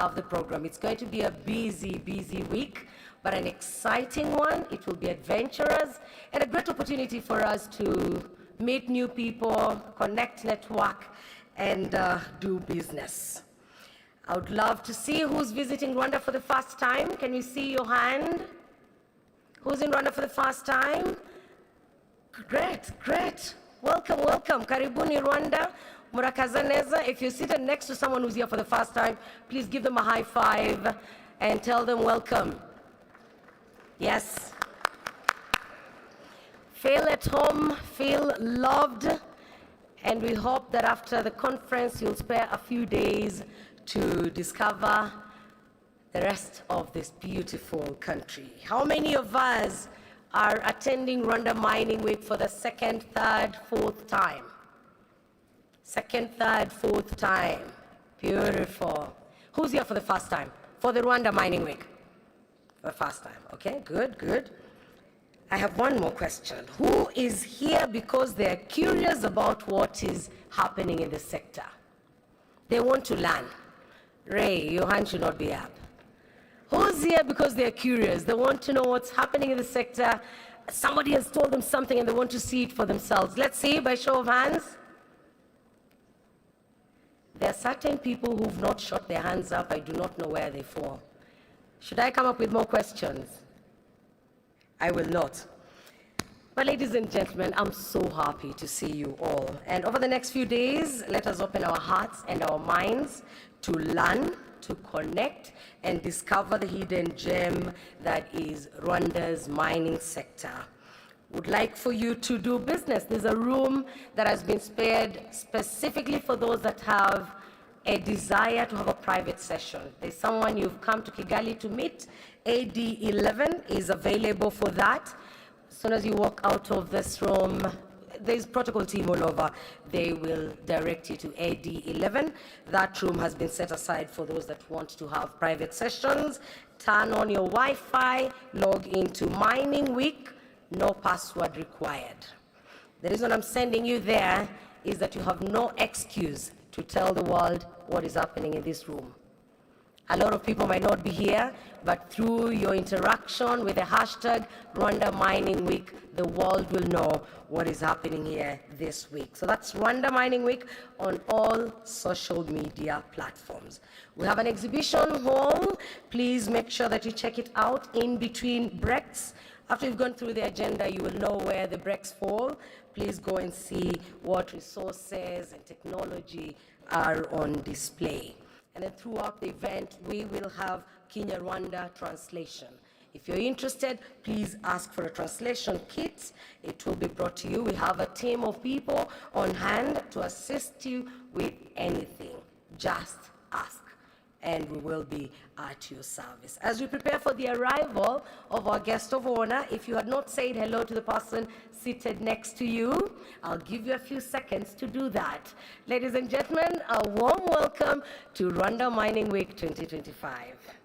of the program. It's going to be a busy, busy week, but an exciting one. It will be adventurous and a great opportunity for us to meet new people, connect, network, and do business. I would love to see who's visiting Rwanda for the first time. Can we see your hand? Who's in Rwanda for the first time? Great, great. Welcome, welcome. Karibuni Rwanda. Murakaza neza. If you're seated next to someone who's here for the first time, please give them a high five and tell them welcome. Yes. Feel at home, feel loved, and we hope that after the conference you'll spare a few days to discover the rest of this beautiful country. How many of us are attending Rwanda Mining Week for the second, third, fourth time? Second, third, fourth time. Beautiful. Who's here for the first time? For the Rwanda Mining Week? For the first time. Okay, good, good. I have one more question. Who is here because they're curious about what is happening in the sector? They want to learn. Ray, your hand should not be up. Who's here because they're curious? They want to know what's happening in the sector. Somebody has told them something and they want to see it for themselves. Let's see by show of hands. There are certain people who've not shot their hands up. I do not know where they fall. Should I come up with more questions? I will not. But ladies and gentlemen, I'm so happy to see you all. And over the next few days, let us open our hearts and our minds to learn, to connect, and discover the hidden gem that is Rwanda's mining sector. Would like for you to do business. There's a room that has been spared specifically for those that have a desire to have a private session. There's someone you've come to Kigali to meet. AD11 is available for that. As soon as you walk out of this room, there's protocol team all over. They will direct you to AD11. That room has been set aside for those that want to have private sessions. Turn on your Wi-Fi, log into Mining Week, no password required. The reason I'm sending you there is that you have no excuse to tell the world what is happening in this room. A lot of people might not be here, but through your interaction with the hashtag Rwanda Mining Week, the world will know what is happening here this week. So that's Rwanda Mining Week on all social media platforms. We have an exhibition hall. Please make sure that you check it out in between breaks. After you've gone through the agenda, you will know where the breaks fall. Please go and see what resources and technology are on display. And then throughout the event, we will have Kinyarwanda translation. If you're interested, please ask for a translation kit. It will be brought to you. We have a team of people on hand to assist you with anything. Just ask, and we will be at your service. As we prepare for the arrival of our guest of honor, if you had not said hello to the person seated next to you, I'll give you a few seconds to do that. Ladies and gentlemen, a warm welcome to Rwanda Mining Week 2025.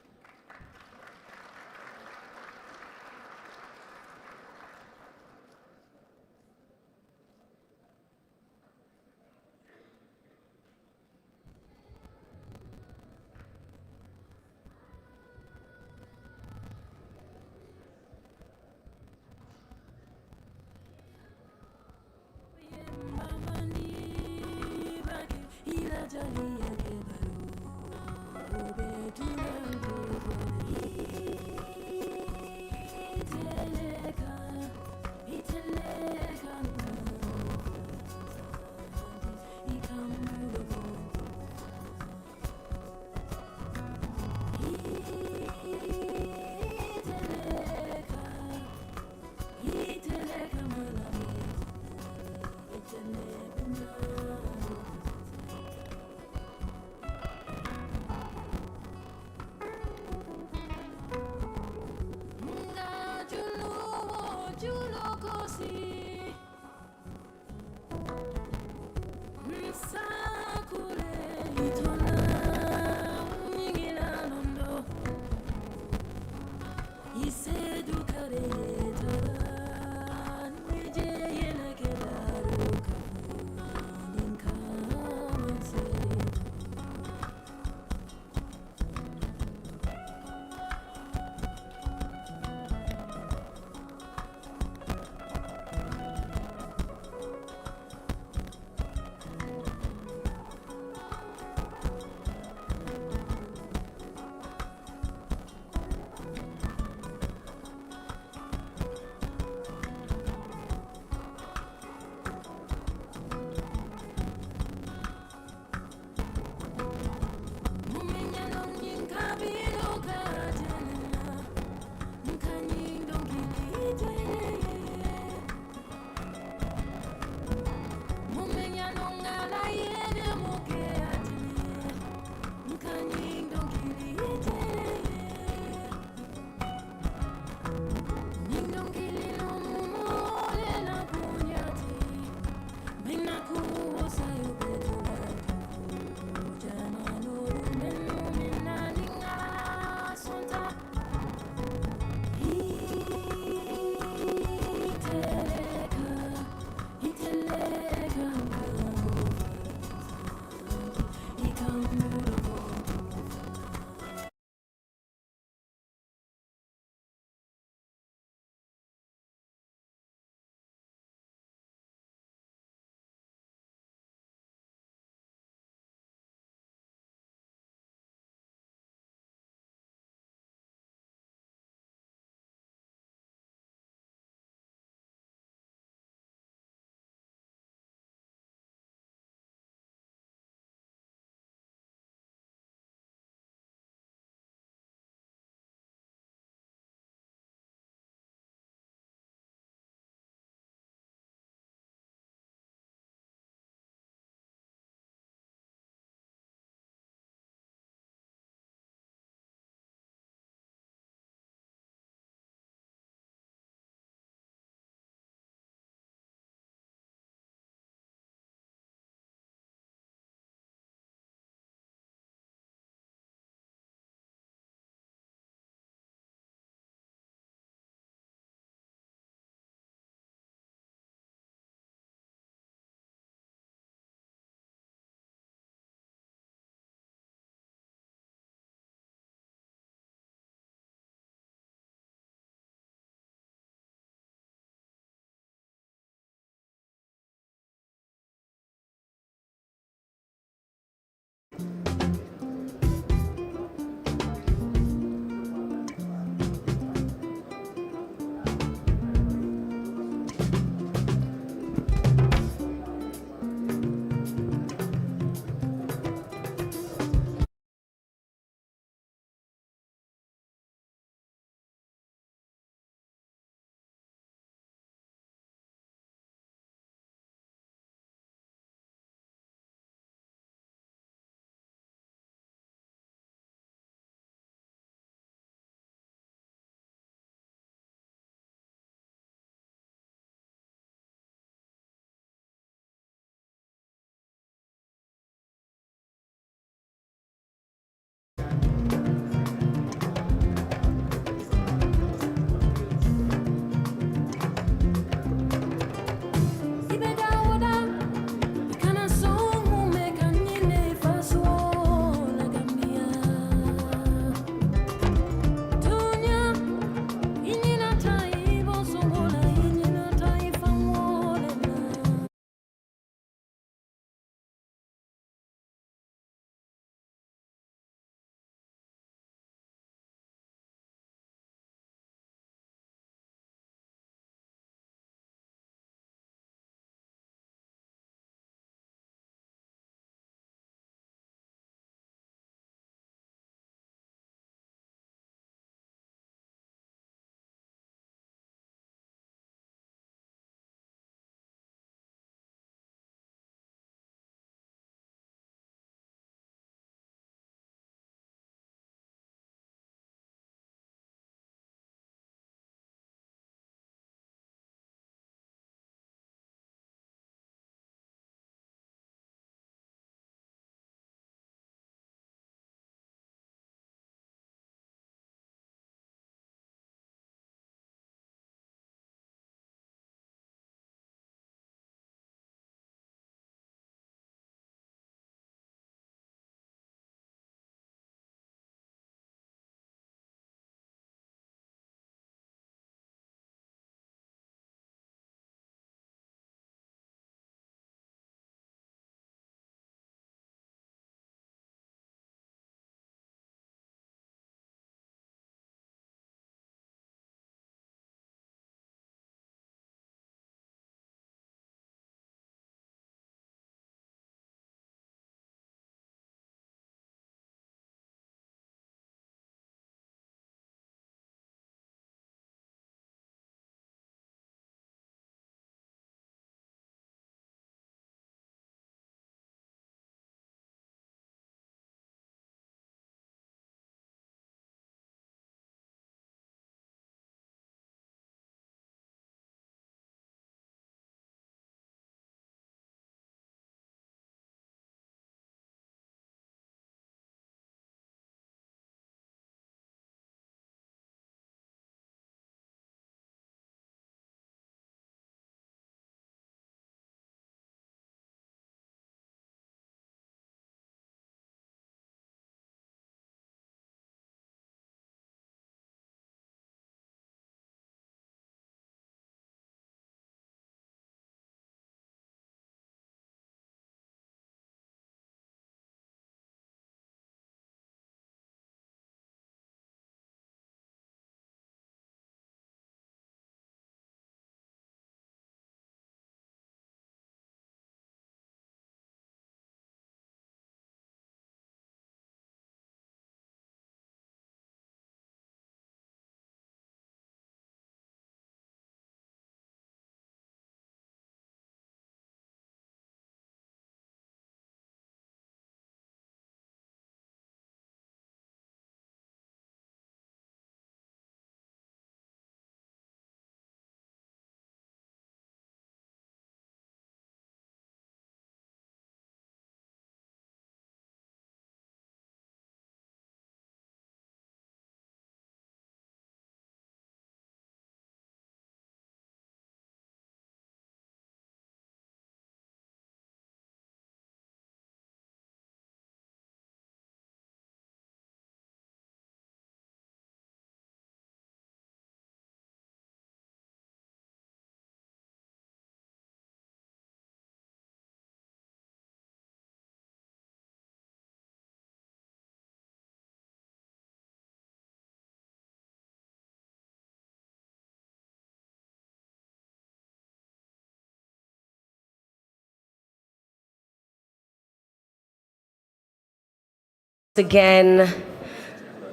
Again,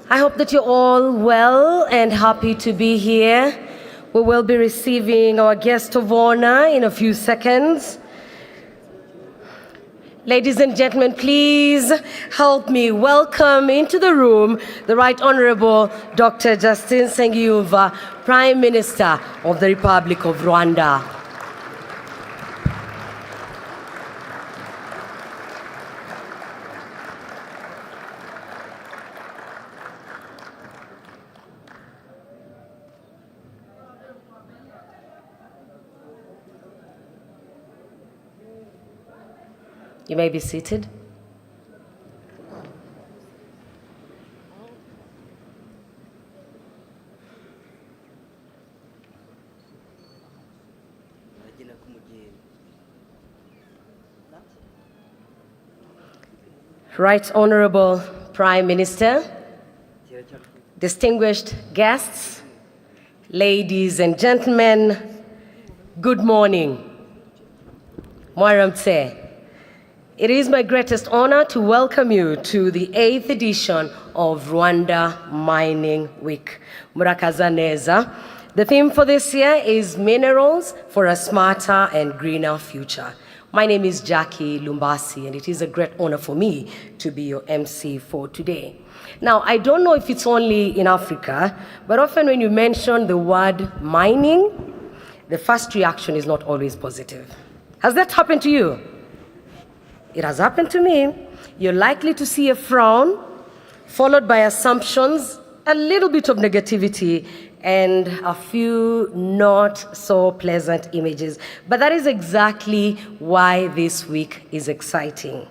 I hope that you're all well and happy to be here. We will be receiving our guest of honor in a few seconds. Ladies and gentlemen, please help me welcome into the room the Right Honorable Dr. Justin Nsengiyumva, Prime Minister of the Republic of Rwanda. You may be seated. Right Honorable Prime Minister, distinguished guests, ladies and gentlemen, good morning. Mwaramtse. It is my greatest honor to welcome you to the 8th edition of Rwanda Mining Week. Murakaza neza. The theme for this year is Minerals for a Smarter and Greener Future. My name is Jackie Lumbasi, and it is a great honor for me to be your MC for today. Now, I don't know if it's only in Africa, but often when you mention the word mining, the first reaction is not always positive. Has that happened to you? It has happened to me. You're likely to see a frown, followed by assumptions, a little bit of negativity, and a few not so pleasant images. But that is exactly why this week is exciting.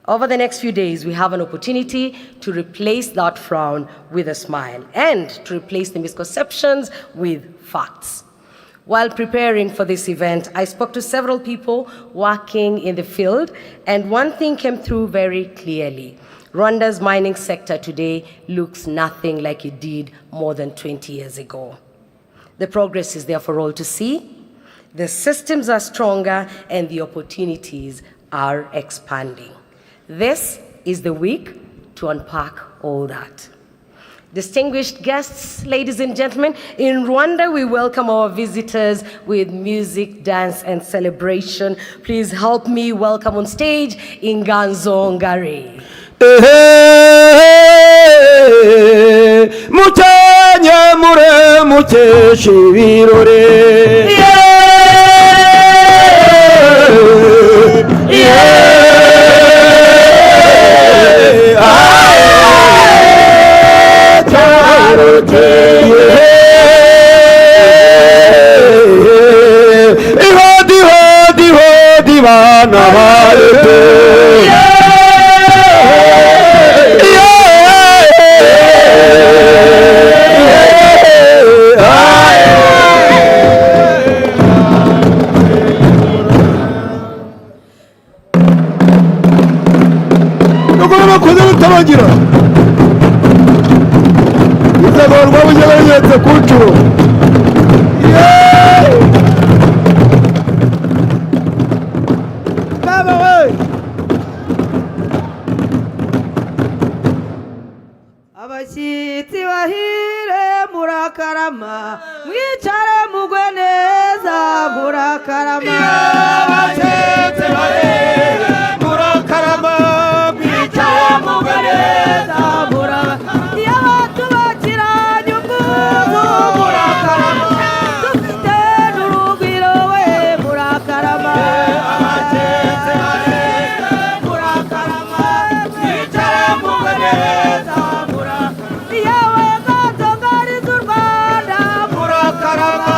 Over the next few days, we have an opportunity to replace that frown with a smile and to replace the misconceptions with facts. While preparing for this event, I spoke to several people working in the field, and one thing came through very clearly. Rwanda's mining sector today looks nothing like it did more than 20 years ago. The progress is there for all to see. The systems are stronger, and the opportunities are expanding. This is the week to unpack all that. Distinguished guests, ladies and gentlemen, in Rwanda, we welcome our visitors with music, dance, and celebration. Please help me welcome on stage Inganzo Ngari. Mutanya mure muteshi birore. Abashitsi bahire murakarama, mwicare mugwe neza murakarama. Abashitsi bahire murakarama, mwicare mugwe neza murakarama. Y'abantu bakiranye ubwuzu murakarama, dufite n'urugwiro we murakarama. Abashitsi bahire murakarama, mwicare mugwe neza. Murakarama,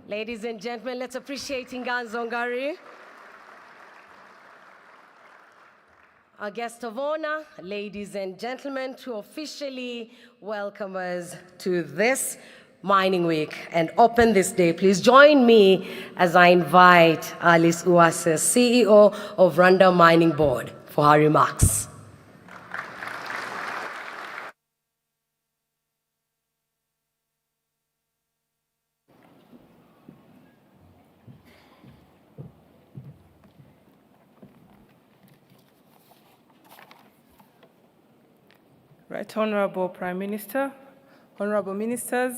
Ladies and gentlemen, let's appreciate Inganzo Ngari. Our guest of honor, ladies and gentlemen, to officially welcome us to this Mining Week and open this day. Please join me as I invite Alice Uwase, CEO of Rwanda Mining Board, for her remarks. Right Honorable Prime Minister, Honorable Ministers,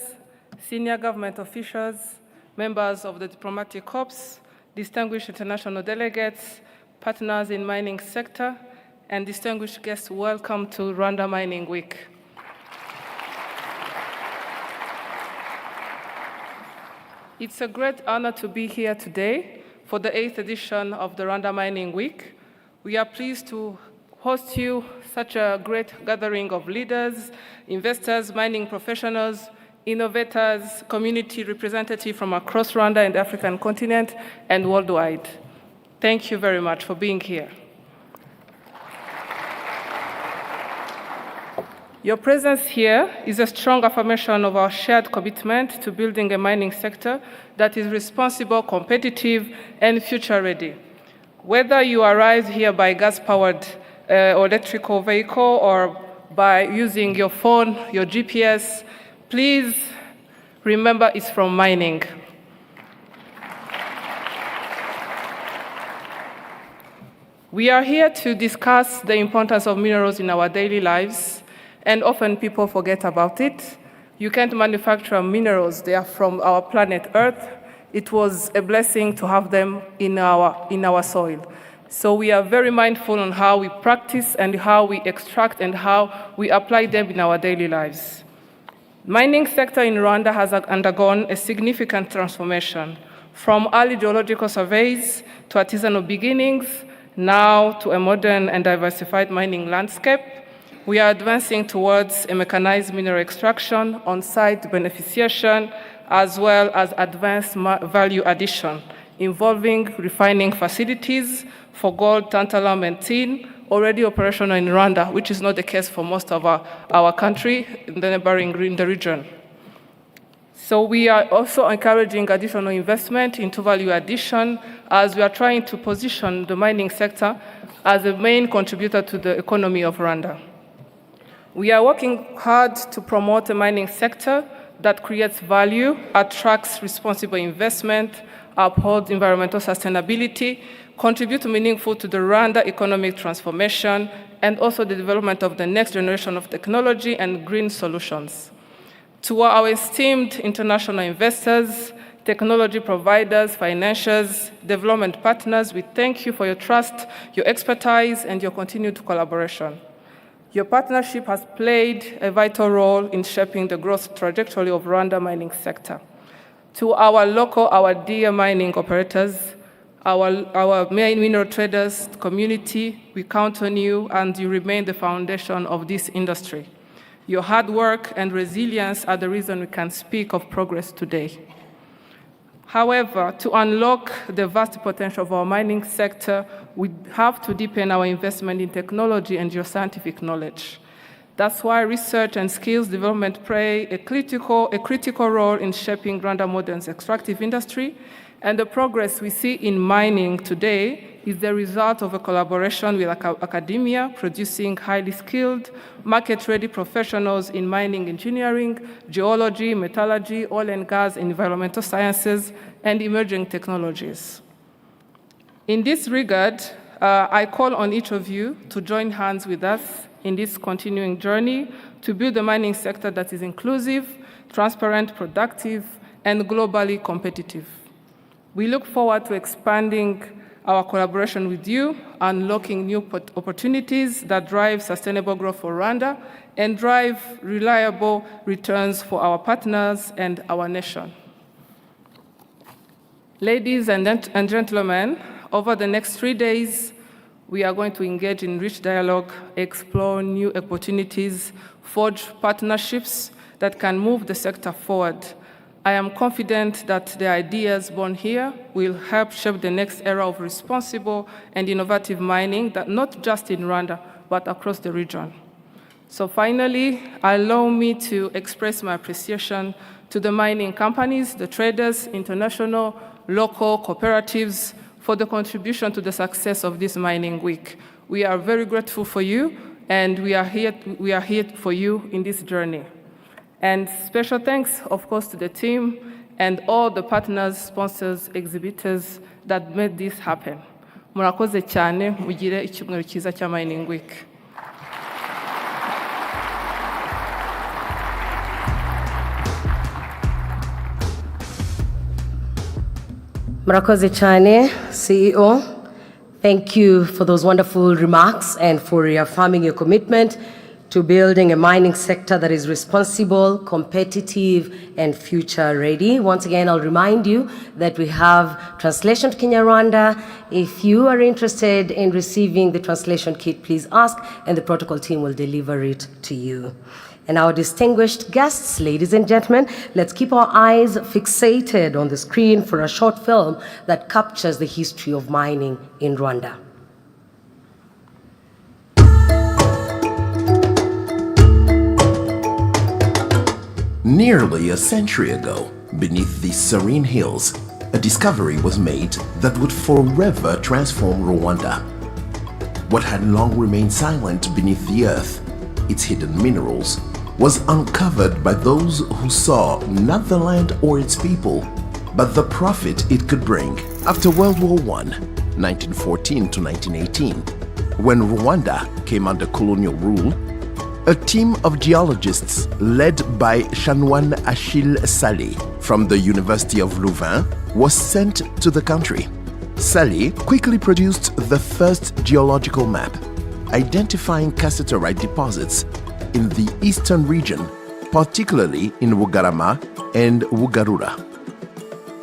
senior government officials, members of the diplomatic corps, distinguished international delegates, partners in mining sector, and distinguished guests, welcome to Rwanda Mining Week. It's a great honor to be here today for the 8th edition of the Rwanda Mining Week. We are pleased to host you such a great gathering of leaders, investors, mining professionals, innovators, community representatives from across Rwanda and the African continent and worldwide. Thank you very much for being here. Your presence here is a strong affirmation of our shared commitment to building a mining sector that is responsible, competitive, and future-ready. Whether you arrive here by gas-powered or electrical vehicle or by using your phone, your GPS, please remember it's from mining. We are here to discuss the importance of minerals in our daily lives, and often people forget about it. You can't manufacture minerals, they are from our planet Earth. It was a blessing to have them in our soil. So we are very mindful on how we practice and how we extract and how we apply them in our daily lives. Mining sector in Rwanda has undergone a significant transformation from early geological surveys to artisanal beginnings, now to a modern and diversified mining landscape. We are advancing towards a mechanized mineral extraction, on-site beneficiation, as well as advanced value addition, involving refining facilities for gold, tantalum, and tin, already operational in Rwanda, which is not the case for most of our country in the neighboring region. So we are also encouraging additional investment into value addition as we are trying to position the mining sector as a main contributor to the economy of Rwanda. We are working hard to promote a mining sector that creates value, attracts responsible investment, upholds environmental sustainability, contribute meaningful to the Rwanda economic transformation, and also the development of the next generation of technology and green solutions. To our esteemed international investors, technology providers, financiers, development partners, we thank you for your trust, your expertise, and your continued collaboration. Your partnership has played a vital role in shaping the growth trajectory of Rwanda mining sector. To our local, our dear mining operators, our main mineral traders community, we count on you and you remain the foundation of this industry. Your hard work and resilience are the reason we can speak of progress today. However, to unlock the vast potential of our mining sector, we have to deepen our investment in technology and geoscientific knowledge. That's why research and skills development play a critical role in shaping Rwanda's modern extractive industry, and the progress we see in mining today is the result of a collaboration with academia, producing highly skilled, market-ready professionals in mining engineering, geology, metallurgy, oil and gas, environmental sciences, and emerging technologies. In this regard, I call on each of you to join hands with us in this continuing journey to build a mining sector that is inclusive, transparent, productive, and globally competitive. We look forward to expanding our collaboration with you, unlocking new opportunities that drive sustainable growth for Rwanda and drive reliable returns for our partners and our nation. Ladies and gentlemen, over the next 3 days, we are going to engage in rich dialogue, explore new opportunities, forge partnerships that can move the sector forward. I am confident that the ideas born here will help shape the next era of responsible and innovative mining, that not just in Rwanda, but across the region. So finally, allow me to express my appreciation to the mining companies, the traders, international, local cooperatives, for the contribution to the success of this mining week. We are very grateful for you, and we are here for you in this journey. And special thanks, of course, to the team and all the partners, sponsors, exhibitors that made this happen. Murakoze cyane, mugire icyumweru cyiza cya Mining Week. Murakoze cyane, CEO. Thank you for those wonderful remarks and for reaffirming your commitment to building a mining sector that is responsible, competitive, and future-ready. Once again, I'll remind you that we have translation to Kinyarwanda. If you are interested in receiving the translation kit, please ask, and the protocol team will deliver it to you. And our distinguished guests, ladies and gentlemen, let's keep our eyes fixated on the screen for a short film that captures the history of mining in Rwanda. Nearly a century ago, beneath these serene hills, a discovery was made that would forever transform Rwanda. What had long remained silent beneath the earth, its hidden minerals, was uncovered by those who saw not the land or its people, but the profit it could bring. After World War I, 1914 to 1918, when Rwanda came under colonial rule, a team of geologists led by Chanoine Achille Sali from the University of Louvain was sent to the country. Sali quickly produced the first geological map, identifying cassiterite deposits in the eastern region, particularly in Bugarama and Bugarura.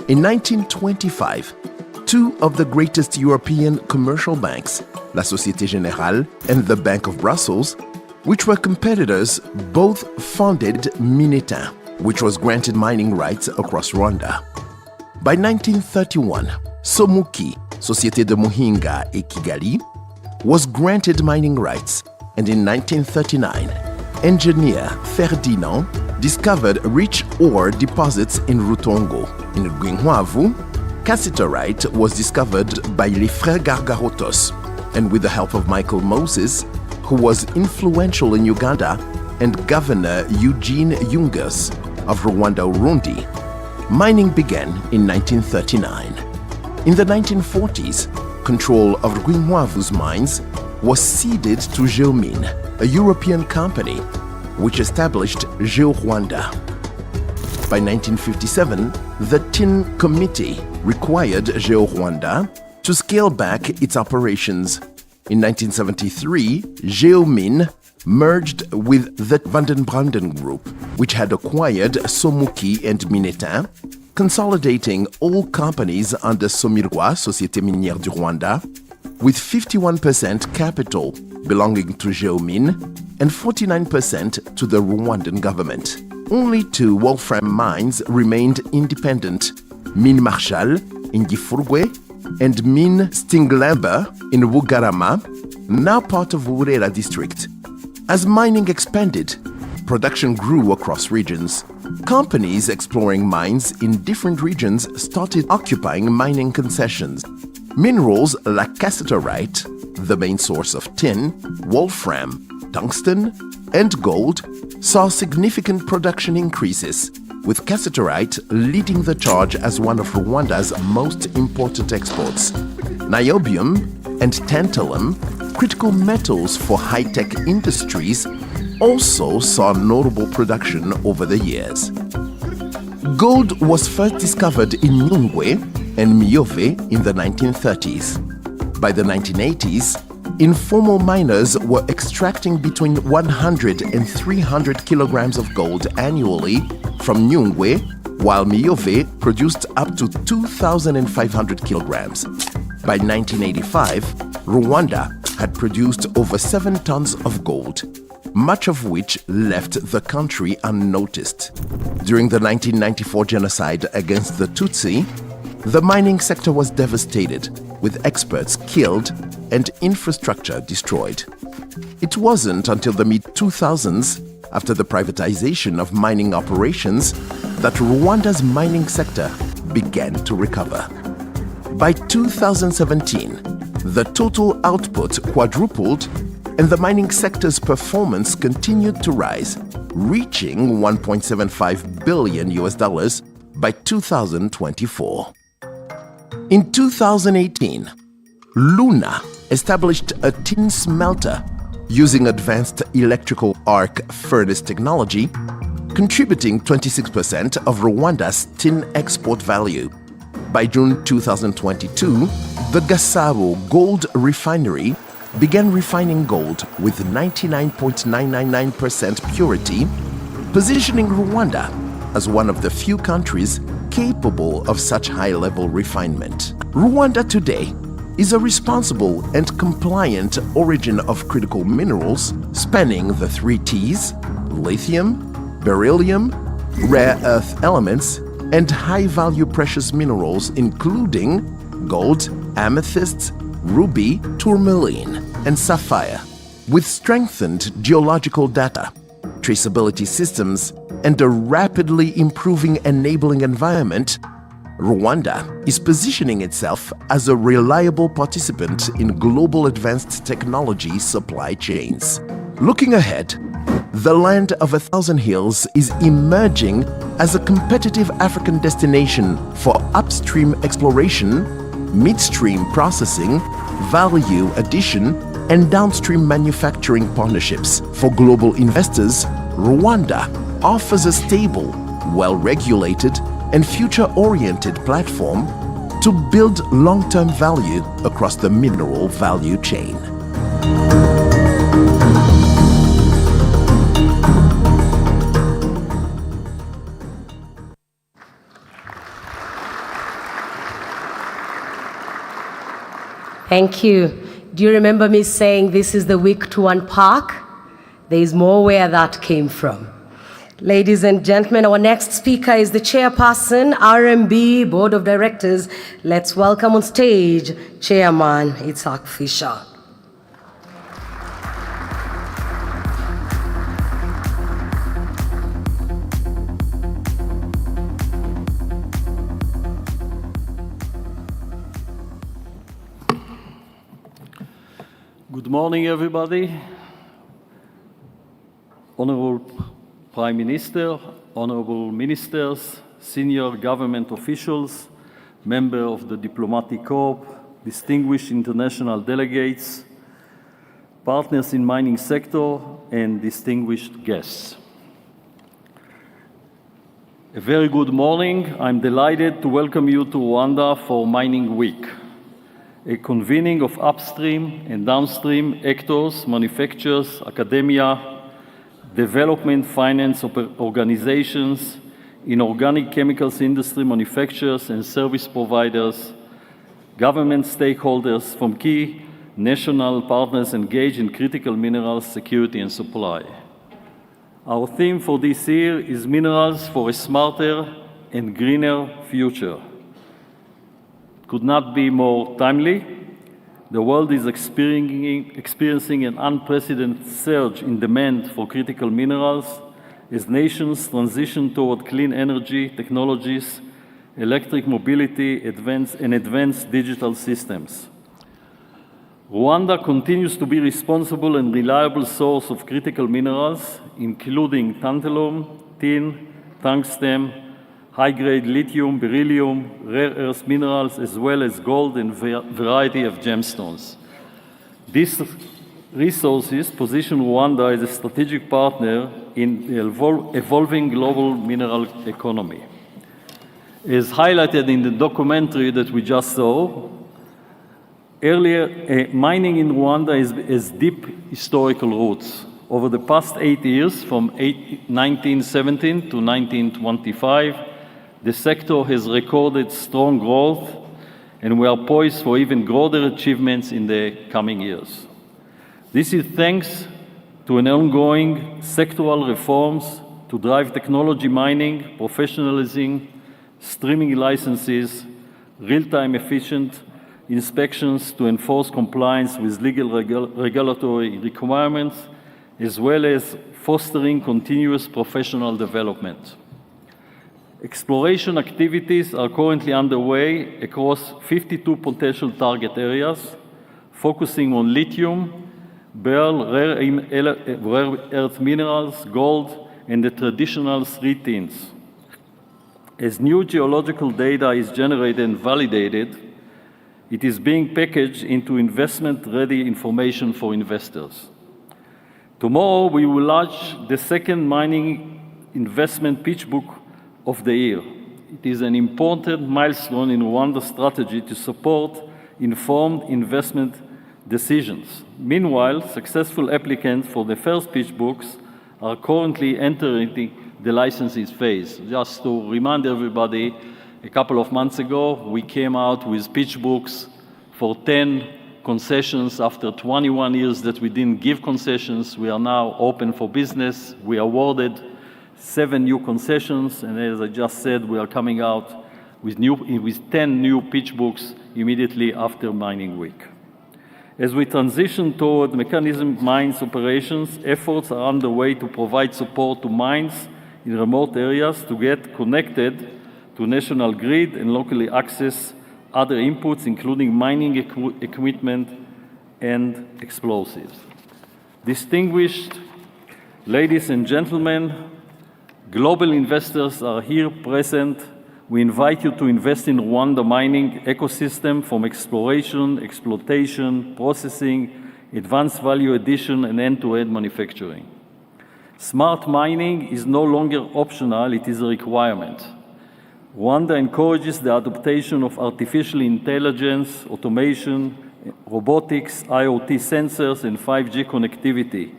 In 1925, two of the greatest European commercial banks, La Société Générale and the Bank of Brussels, which were competitors, both funded Minetin, which was granted mining rights across Rwanda. By 1931, Somuki, Société de Muhinga et Kigali, was granted mining rights, and in 1939, engineer Ferdinand discovered rich ore deposits in Rutongo. In Rwinkwavu, cassiterite was discovered by les Frères Gargarotos, and with the help of Michael Moses, who was influential in Uganda, and Governor Eugene Yungas of Rwanda-Urundi, mining began in 1939. In the 1940s, control of Rwinkwavu's mines was ceded to Geomine, a European company which established Geo-Rwanda. By 1957, the Tin Committee required Geo-Rwanda to scale back its operations. In 1973, Geomine merged with the Vandenbranden Group, which had acquired Somuki and Minetin, consolidating all companies under Somirwa, Société Minière du Rwanda, with 51% capital belonging to Geomine and 49% to the Rwandan government. Only two wolfram mines remained independent, Mine Marshall in Gifurwe, and Mine Stinglamber in Wugarama, now part of Burera district. As mining expanded, production grew across regions. Companies exploring mines in different regions started occupying mining concessions. Minerals like cassiterite, the main source of tin, wolfram, tungsten, and gold, saw significant production increases, with cassiterite leading the charge as one of Rwanda's most important exports. Niobium and tantalum, critical metals for high-tech industries, also saw notable production over the years. Gold was first discovered in Nyungwe and Miyove in the 1930s. By the 1980s, informal miners were extracting between 100 and 300 kilograms of gold annually from Nyungwe, while Miyove produced up to 2,500 kilograms. By 1985, Rwanda had produced over 7 tons of gold, much of which left the country unnoticed. During the 1994 genocide against the Tutsi, the mining sector was devastated, with experts killed and infrastructure destroyed. It wasn't until the mid-2000s, after the privatization of mining operations, that Rwanda's mining sector began to recover. By 2017, the total output quadrupled and the mining sector's performance continued to rise, reaching $1.75 billion by 2024. In 2018, Luna established a tin smelter using advanced electrical arc furnace technology, contributing 26% of Rwanda's tin export value. By June 2022, the Gasabo Gold Refinery began refining gold with 99.999% purity, positioning Rwanda as one of the few countries capable of such high-level refinement. Rwanda today is a responsible and compliant origin of critical minerals spanning the 3 T's: lithium, beryllium, rare earth elements, and high-value precious minerals including gold, amethysts, ruby, tourmaline, and sapphire. With strengthened geological data, traceability systems, and a rapidly improving enabling environment, Rwanda is positioning itself as a reliable participant in global advanced technology supply chains. Looking ahead, the land of 1,000 hills is emerging as a competitive African destination for upstream exploration, midstream processing, value addition, and downstream manufacturing partnerships. For global investors, Rwanda offers a stable, well-regulated, and future-oriented platform to build long-term value across the mineral value chain. Thank you. Do you remember me saying this is the week to unpack? There is more where that came from. Ladies and gentlemen, our next speaker is the Chairperson, RMB Board of Directors. Let's welcome on stage Chairman Itzhak Fisher. Good morning, everybody. Honorable Prime Minister, honorable ministers, senior government officials, members of the Diplomatic Corps, distinguished international delegates, partners in mining sector, and distinguished guests. A very good morning. I'm delighted to welcome you to Rwanda for Mining Week, a convening of upstream and downstream actors, manufacturers, academia, development finance organizations, inorganic chemicals industry manufacturers and service providers, government stakeholders from key national partners engaged in critical minerals security and supply. Our theme for this year is Minerals for a Smarter and Greener Future, could not be more timely. The world is experiencing an unprecedented surge in demand for critical minerals as nations transition toward clean energy technologies, electric mobility, advanced digital systems. Rwanda continues to be responsible and reliable source of critical minerals, including tantalum, tin, tungsten, high-grade lithium, beryllium, rare earth minerals, as well as gold and variety of gemstones. These resources position Rwanda as a strategic partner in the evolving global mineral economy. As highlighted in the documentary that we just saw, earlier, mining in Rwanda has deep historical roots. Over the past 8 years, from 1917 to 1925, the sector has recorded strong growth, and we are poised for even greater achievements in the coming years. This is thanks to an ongoing sectoral reforms to drive technology mining, professionalism, streaming licenses, real-time efficient inspections to enforce compliance with legal regulatory requirements, as well as fostering continuous professional development. Exploration activities are currently underway across 52 potential target areas, focusing on lithium, beryl, rare earth minerals, gold, and the traditional three tins. As new geological data is generated and validated, it is being packaged into investment-ready information for investors. Tomorrow, we will launch the second mining investment pitch book of the year. It is an important milestone in Rwanda's strategy to support informed investment decisions. Meanwhile, successful applicants for the first pitch books are currently entering the licensing phase. Just to remind everybody, a couple of months ago, we came out with pitch books for 10 concessions. After 21 years that we didn't give concessions, we are now open for business. We awarded 7 new concessions, and as I just said, we are coming out with 10 new pitch books immediately after mining week. As we transition toward mechanism mines operations, efforts are underway to provide support to mines in remote areas to get connected to national grid and locally access other inputs, including mining equipment and explosives. Distinguished ladies and gentlemen, global investors are here present. We invite you to invest in Rwanda mining ecosystem from exploration, exploitation, processing, advanced value addition, and end-to-end manufacturing. Smart mining is no longer optional, it is a requirement. Rwanda encourages the adoption of artificial intelligence, automation, robotics, IoT sensors, and 5G connectivity,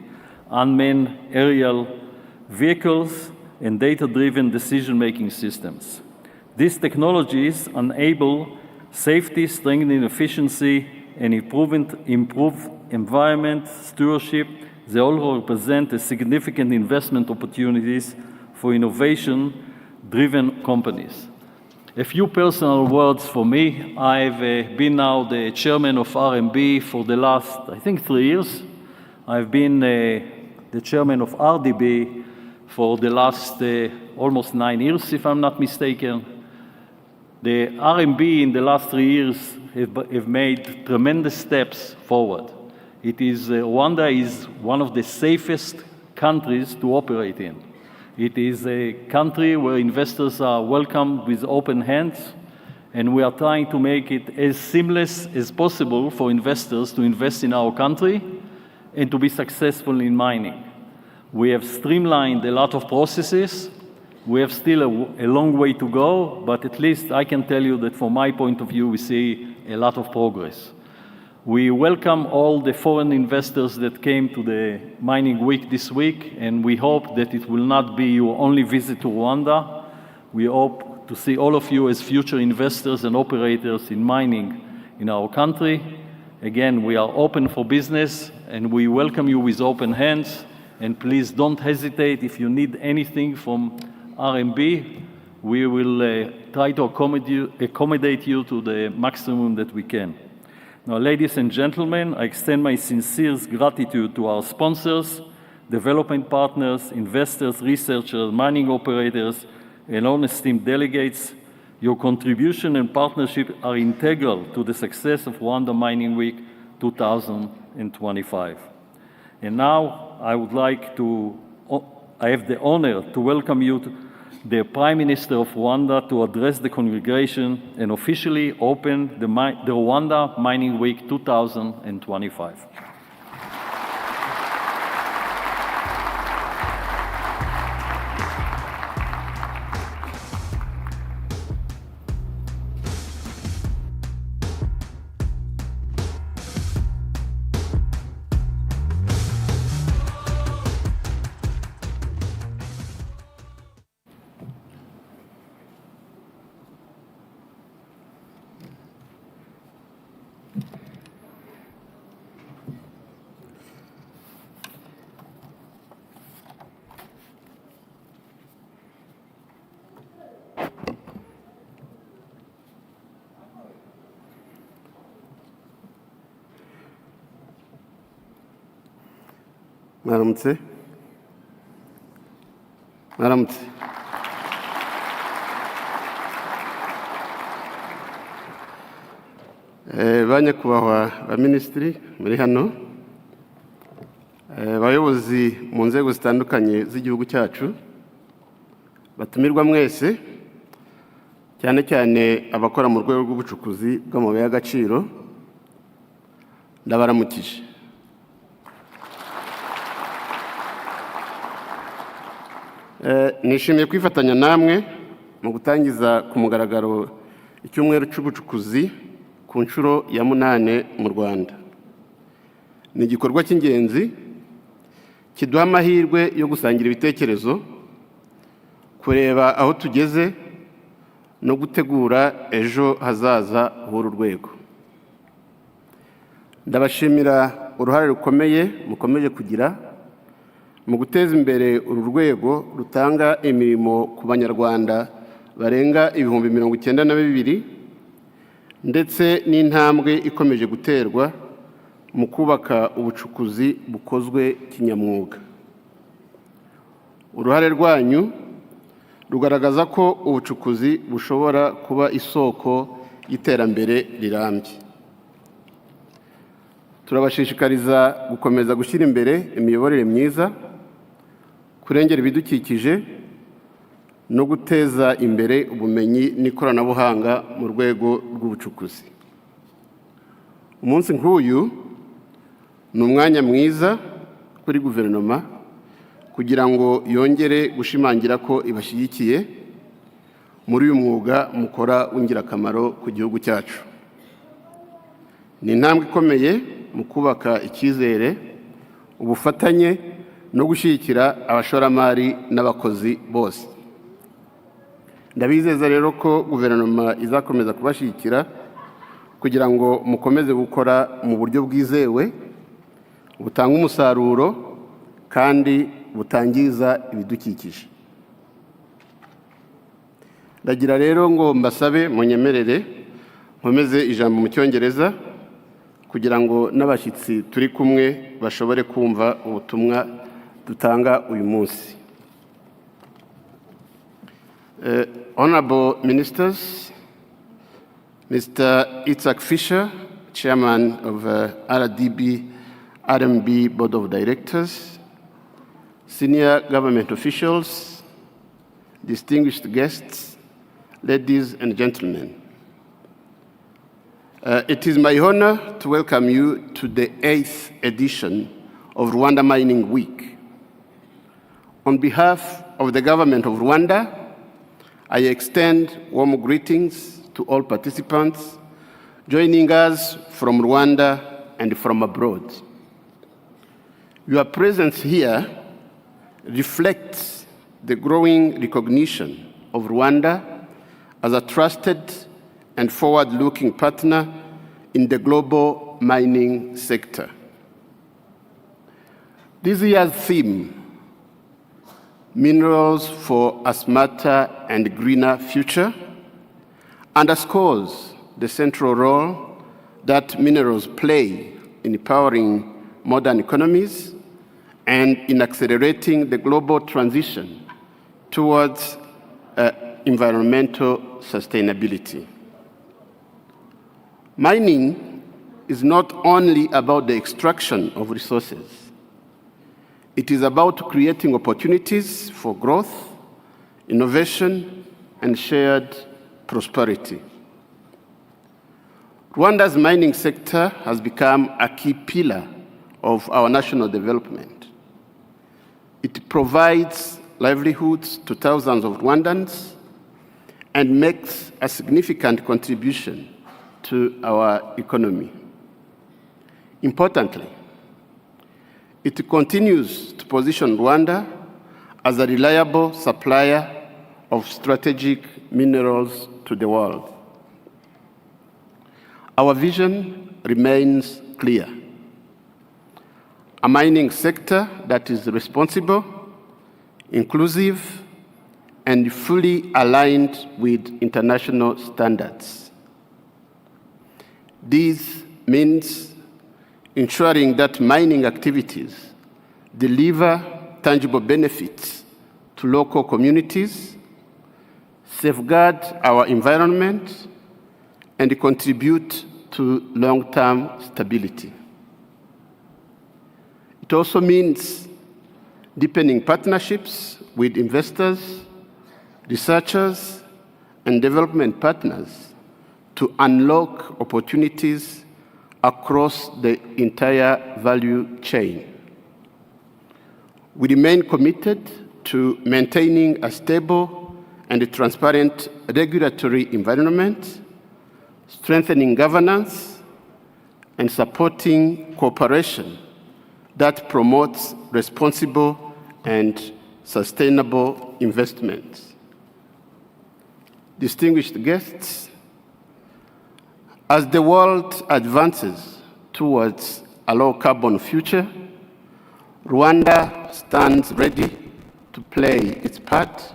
unmanned aerial vehicles, and data-driven decision-making systems. These technologies enable safety, strengthening efficiency, and improve environment stewardship. They all represent a significant investment opportunities for innovation-driven companies. A few personal words for me. I've been now the chairman of RMB for the last, I think, 3 years. I've been the chairman of RDB for the last almost 9 years, if I'm not mistaken. The RMB in the last 3 years have made tremendous steps forward. Rwanda is one of the safest countries to operate in. It is a country where investors are welcomed with open hands, and we are trying to make it as seamless as possible for investors to invest in our country and to be successful in mining. We have streamlined a lot of processes. We have still a long way to go, but at least I can tell you that from my point of view, we see a lot of progress. We welcome all the foreign investors that came to the mining week this week, and we hope that it will not be your only visit to Rwanda. We hope to see all of you as future investors and operators in mining in our country. Again, we are open for business, and we welcome you with open hands. And please don't hesitate if you need anything from RMB. We will try to accommodate you to the maximum that we can. Now, ladies and gentlemen, I extend my sincere gratitude to our sponsors, development partners, investors, researchers, mining operators, and all esteemed delegates. Your contribution and partnership are integral to the success of Rwanda Mining Week 2025. And now I have the honor to welcome you to the Prime Minister of Rwanda to address the congregation and officially open the Rwanda Mining Week 2025. Mwaramutse. Mwaramutse. Banyakubahwa baminisitiri muri hano, abayobozi mu nzego zitandukanye z'igihugu cyacu, batumirwa mwese, cyane cyane abakora mu rwego rw'ubucukuzi bw'amabuye y'agaciro, ndabaramukije. Nishimiye kwifatanya namwe mu gutangiza ku mugaragaro icyumweru cy'ubucukuzi ku nshuro ya 8 mu Rwanda. Ni igikorwa cy'ingenzi kiduha amahirwe yo gusangira ibitekerezo, kureba aho tugeze no gutegura ejo hazaza h'uru rwego. Ndabashimira uruhare rukomeye mukomeje kugira mu guteza imbere uru rwego rutanga imirimo ku Banyarwanda barenga 92,000 ndetse n'intambwe ikomeje guterwa mu kubaka ubucukuzi bukozwe kinyamwuga. Uruhare rwanyu rugaragaza ko ubucukuzi bushobora kuba isoko y'iterambere rirambye. Turabashishikariza gukomeza gushyira imbere imiyoborere myiza, kurengera ibidukikije no guteza imbere ubumenyi n'ikoranabuhanga mu rwego rw'ubucukuzi. Umunsi nk'uyu ni umwanya mwiza kuri guverinoma kugira ngo yongere gushimangira ko ibashyigikiye muri uyu mwuga mukora w'ingirakamaro ku gihugu cyacu. Ni intambwe ikomeye mu kubaka icyizere, ubufatanye no gushyigikira abashoramari n'abakozi bose. Ndabizeza rero ko guverinoma izakomeza kubashyigikira kugira ngo mukomeze gukora mu buryo bwizewe, butanga umusaruro kandi butangiza ibidukikije. Ndagira rero ngo mbasabe munyemerere nkomeze ijambo mu Cyongereza kugira ngo n'abashyitsi turi kumwe bashobore kumva ubutumwa dutanga uyu munsi. Honorable Ministers, Mr. Itzhak Fisher, Chairman of RMB Board of Directors, senior government officials, distinguished guests, ladies and gentlemen. It is my honor to welcome you to the 8th edition of Rwanda Mining Week. On behalf of the government of Rwanda, I extend warm greetings to all participants joining us from Rwanda and from abroad. Your presence here reflects the growing recognition of Rwanda as a trusted and forward-looking partner in the global mining sector. This year's theme, Minerals for a Smarter and Greener Future, underscores the central role that minerals play in empowering modern economies and in accelerating the global transition towards environmental sustainability. Mining is not only about the extraction of resources. It is about creating opportunities for growth, innovation, and shared prosperity. Rwanda's mining sector has become a key pillar of our national development. It provides livelihoods to thousands of Rwandans and makes a significant contribution to our economy. Importantly, it continues to position Rwanda as a reliable supplier of strategic minerals to the world. Our vision remains clear: a mining sector that is responsible, inclusive, and fully aligned with international standards. This means ensuring that mining activities deliver tangible benefits to local communities, safeguard our environment, and contribute to long-term stability. It also means deepening partnerships with investors, researchers, and development partners to unlock opportunities across the entire value chain. We remain committed to maintaining a stable and transparent regulatory environment, strengthening governance, and supporting cooperation that promotes responsible and sustainable investments. Distinguished guests, as the world advances towards a low-carbon future, Rwanda stands ready to play its part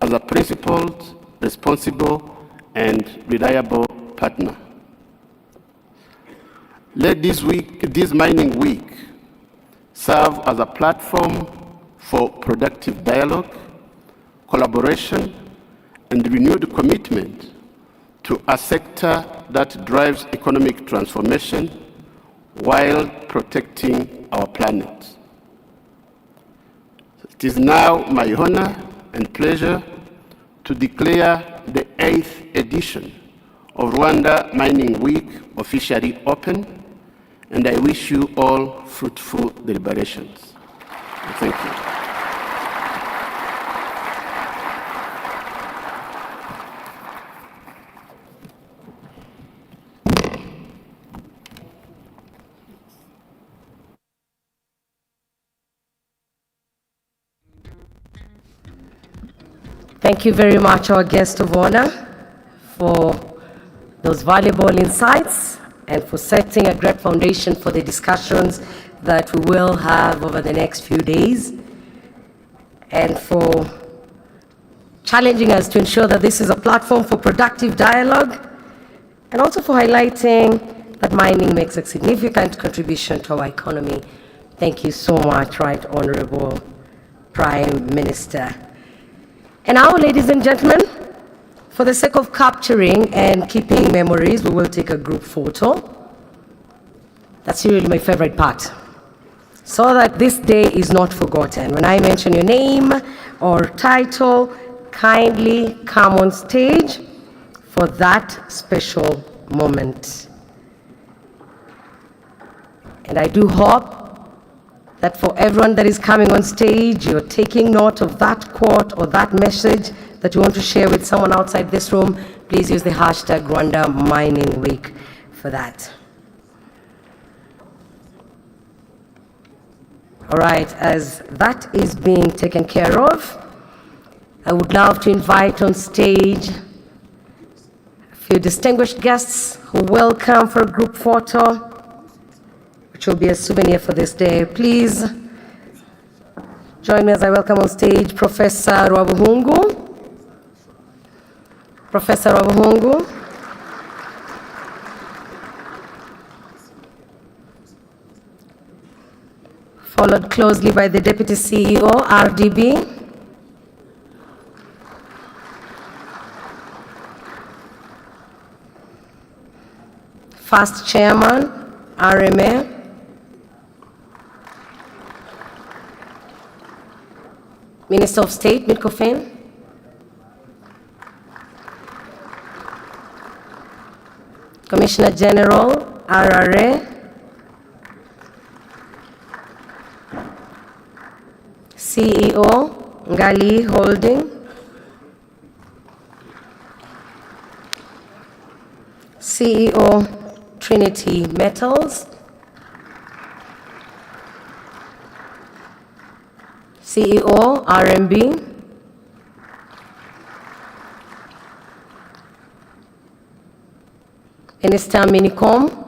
as a principled, responsible, and reliable partner. Let this mining week serve as a platform for productive dialogue, collaboration, and renewed commitment to a sector that drives economic transformation while protecting our planet. It is now my honor and pleasure to declare the 8th edition of Rwanda Mining Week officially open, and I wish you all fruitful deliberations. Thank you. Thank you very much, our guest of honor, for those valuable insights and for setting a great foundation for the discussions that we will have over the next few days, and for challenging us to ensure that this is a platform for productive dialogue, and also for highlighting that mining makes a significant contribution to our economy. Thank you so much, Right Honorable Prime Minister. And now, ladies and gentlemen, for the sake of capturing and keeping memories, we will take a group photo. That's really my favorite part, so that this day is not forgotten. When I mention your name or title, kindly come on stage for that special moment. And I do hope that for everyone that is coming on stage, you're taking note of that quote or that message that you want to share with someone outside this room. Please use the hashtag Rwanda Mining Week for that. All right, as that is being taken care of, I would love to invite on stage a few distinguished guests who will come for a group photo, which will be a souvenir for this day. Please join me as I welcome on stage Professor Rwabuhungu, Professor Wabungu. Followed closely by the Deputy CEO, RDB. First Chairman, RMA. Minister of State, Midkofin. Commissioner General, RRA. CEO, Ngali Holding. CEO, Trinity Metals. CEO, RMB. Minister Minicom.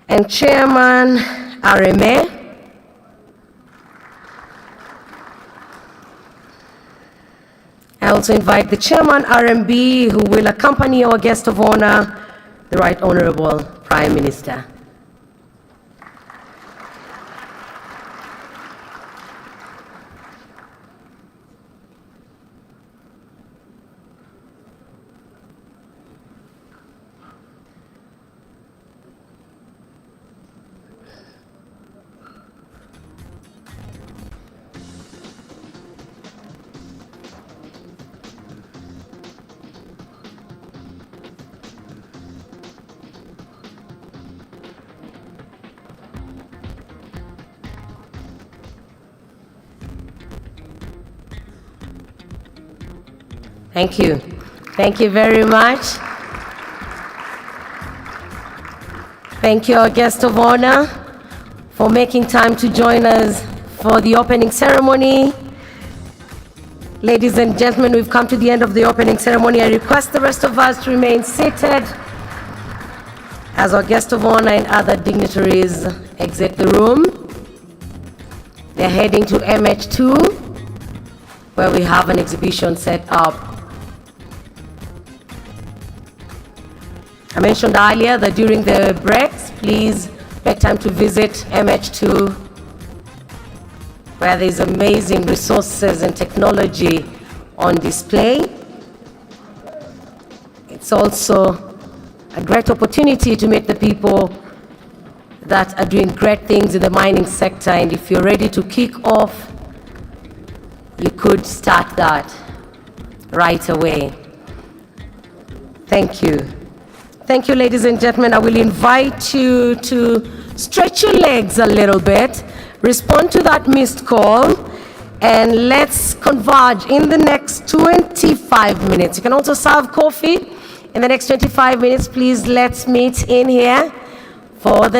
And Chairman, RMA. I also invite the Chairman, RMB, who will accompany our guest of honor, the Right Honorable Prime Minister. Thank you. Thank you very much. Thank you, our guest of honor, for making time to join us for the opening ceremony. Ladies and gentlemen, we've come to the end of the opening ceremony. I request the rest of us to remain seated as our guest of honor and other dignitaries exit the room. They're heading to MH2, where we have an exhibition set up. I mentioned earlier that during the breaks, please make time to visit MH2, where there's amazing resources and technology on display. It's also a great opportunity to meet the people that are doing great things in the mining sector, and if you're ready to kick off, you could start that right away. Thank you. Thank you, ladies and gentlemen. I will invite you to stretch your legs a little bit, respond to that missed call, and let's converge in the next 25 minutes. You can also serve coffee in the next 25 minutes. Please, let's meet in here for the